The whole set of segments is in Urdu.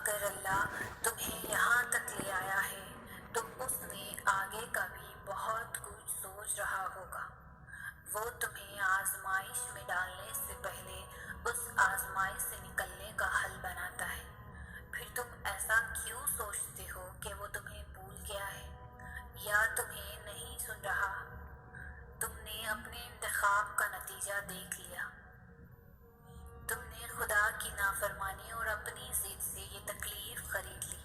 اگر اللہ تمہیں یہاں تک لے آیا ہے تو اس نے آگے کا بھی بہت کچھ سوچ رہا ہوگا۔ وہ تمہیں آزمائش میں ڈالنے سے پہلے اس آزمائش سے نکلنے کا حل بناتا ہے۔ پھر تم ایسا کیوں سوچتے ہو کہ وہ تمہیں بھول گیا ہے یا تمہیں نہیں سن رہا؟ تم نے اپنے انتخاب کا نتیجہ دیکھ لیا۔ تم نے خدا کی نافرمانی اور اپنی ضد سے یہ تکلیف خرید لی،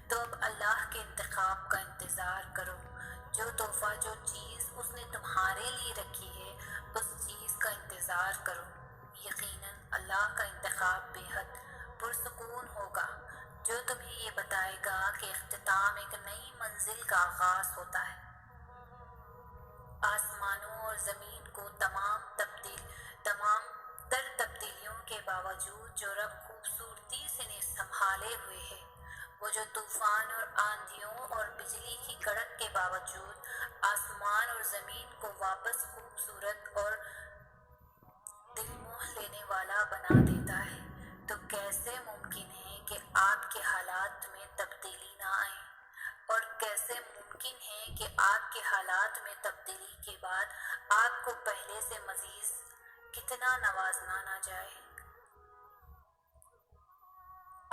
تو اب اللہ کے انتخاب کا انتظار کرو۔ جو تحفہ، جو چیز اس نے تمہارے لیے رکھی ہے، اس چیز کا انتظار کرو۔ یقیناً اللہ کا انتخاب بے حد پرسکون ہوگا، جو تمہیں یہ بتائے گا کہ اختتام ایک نئی منزل کا آغاز ہوتا ہے۔ آسمانوں اور زمین کو تمام تر تبدیلیوں کے باوجود جو رب خوبصورتی سے نے سنبھالے ہوئے ہے، وہ جو طوفان اور آندھیوں اور بجلی کی کڑک کے باوجود آسمان اور زمین کو واپس خوبصورت اور دل موہ لینے والا بنا دیتا ہے، تو کیسے ممکن ہے کہ آپ کے حالات میں تبدیلی نہ آئے؟ اور کیسے ممکن ہے کہ آپ کے حالات میں تبدیلی کے بعد آپ کو پہلے سے مزید کتنا نوازنا نہ جائے؟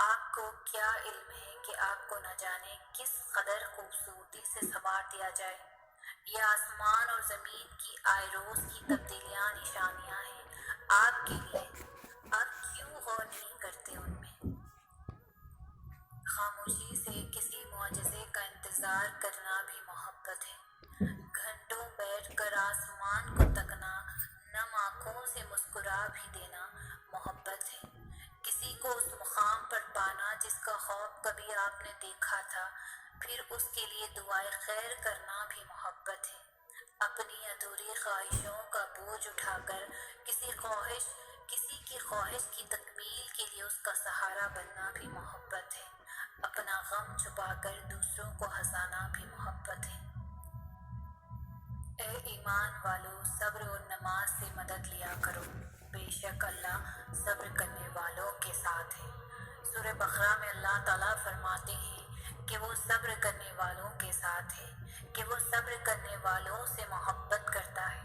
آپ کو کیا علم ہے کہ آپ کو نہ جانے کس قدر خوبصورتی سے سنوار دیا جائے؟ یہ آسمان اور زمین کی آئے روز کی تبدیلیاں نشانیاں ہیں آپ کے لیے۔ آپ کیوں غور نہیں کرتے ان میں؟ خاموشی سے کسی معجزے کا انتظار کرنا بھی محبت ہے۔ گھنٹوں بیٹھ کر آسمان کو تکنا، نم آنکھوں سے مسکرا بھی دینا محبت ہے۔ کسی کو اس مقام پر پانا جس کا خواب کبھی آپ نے دیکھا تھا، پھر اس کے لیے دعائے خیر کرنا بھی محبت ہے۔ اپنی ادھوری خواہشوں کا بوجھ اٹھا کر کسی کی خواہش کی تکمیل کے لیے اس کا سہارا بننا بھی محبت ہے۔ اپنا غم چھپا کر دوسروں کو ہنسانا بھی محبت ہے۔ اے ایمان والو، صبر اور نماز سے مدد لیا کرو، بے شک اللہ صبر کرنے والوں کے ساتھ ہے۔ سورہ بقرہ میں اللہ تعالیٰ فرماتے ہیں کہ وہ صبر کرنے والوں کے ساتھ ہے، کہ وہ صبر کرنے والوں سے محبت کرتا ہے۔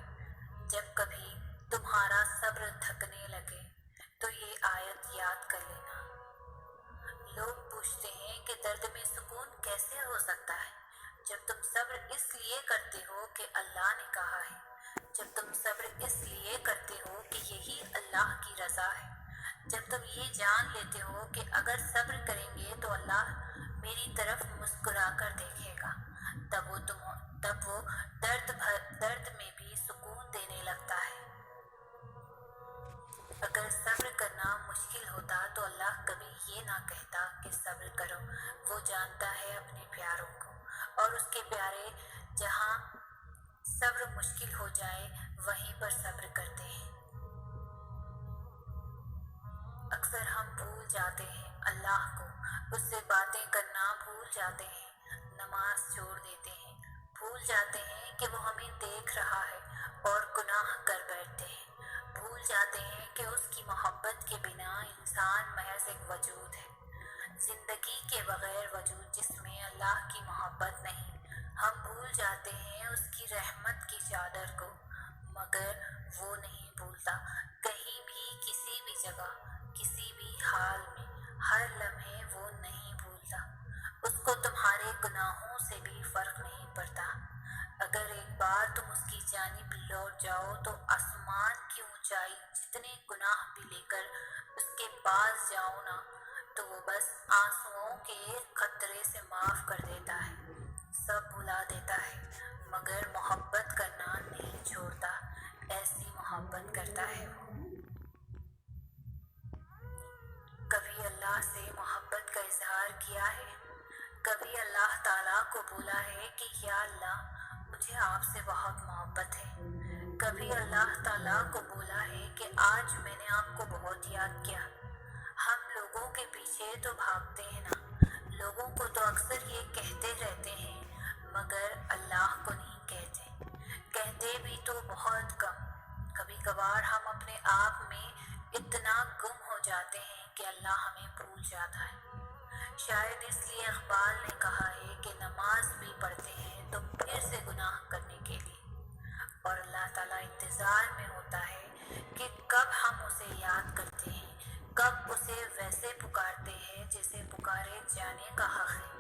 جب کبھی تمہارا صبر تھکنے لگے تو یہ آیت یاد کر لینا۔ لوگ پوچھتے ہیں کہ درد میں سکون کیسے ہو سکتا ہے؟ جب تم صبر اس لیے کرتے ہو کہ اللہ نے کہا ہے، جب تم صبر اس لیے کرتے ہو کہ یہی اللہ کی رضا ہے، جب تم یہ جان لیتے ہو کہ اگر صبر کریں گے تو اللہ میری طرف مسکرا کر دیکھے گا، تب وہ درد میں بھی سکون دینے لگتا ہے۔ اگر صبر کرنا مشکل ہوتا تو اللہ کبھی یہ نہ کہتا کہ صبر کرو۔ وہ جانتا ہے اپنے پیاروں کو، اور اس کے پیارے جہاں صبر مشکل ہو جائے وہیں پر صبر کرتے ہیں۔ اکثر ہم بھول جاتے ہیں اللہ کو، اس سے باتیں کرنا بھول جاتے ہیں، نماز چھوڑ دیتے ہیں، بھول جاتے ہیں کہ وہ ہمیں دیکھ رہا ہے اور گناہ کر بیٹھتے ہیں۔ بھول جاتے ہیں کہ اس کی محبت کے بنا انسان محض ایک وجود ہے، زندگی کے بغیر وجود جس میں اللہ کی محبت نہیں۔ ہم بھول جاتے ہیں اس کی رحمت کی چادر کو، مگر وہ نہیں بھولتا۔ کہیں بھی، کسی بھی جگہ، کسی بھی حال میں، ہر لمحے وہ نہیں بھولتا۔ اس کو تمہارے گناہوں سے بھی فرق نہیں پڑتا۔ اگر ایک بار تم اس کی جانب لوٹ جاؤ تو آسمان کی اونچائی جتنے گناہ بھی لے کر اس کے پاس جاؤ نا، تو وہ بس آنسوؤں کے قطرے سے معاف کر دیتا ہے، سب بھلا دیتا ہے، مگر محبت کرنا نہیں چھوڑتا۔ ایسی محبت کرتا ہے وہ۔ کبھی اللہ سے محبت کا اظہار کیا ہے؟ کبھی اللہ تعالیٰ کو بولا ہے کہ یا اللہ مجھے آپ سے بہت محبت ہے؟ کبھی اللہ تعالیٰ کو بولا ہے کہ آج میں نے آپ کو بہت یاد کیا؟ ہم لوگوں کے پیچھے تو بھاگتے ہیں نا، لوگوں کو تو اکثر یہ کہتے رہتے ہیں، مگر اللہ کو نہیں کہتے بھی تو بہت کم۔ کبھی کبھار ہم اپنے آپ میں اتنا گم ہو جاتے ہیں کہ اللہ ہمیں بھول جاتا ہے۔ شاید اس لیے اقبال نے کہا ہے کہ نماز بھی پڑھتے ہیں تو پھر سے گناہ کرنے کے لیے، اور اللہ تعالیٰ انتظار میں ہوتا ہے کہ کب ہم اسے یاد کرتے ہیں، کب اسے ویسے پکارتے ہیں جیسے پکارے جانے کا حق ہے۔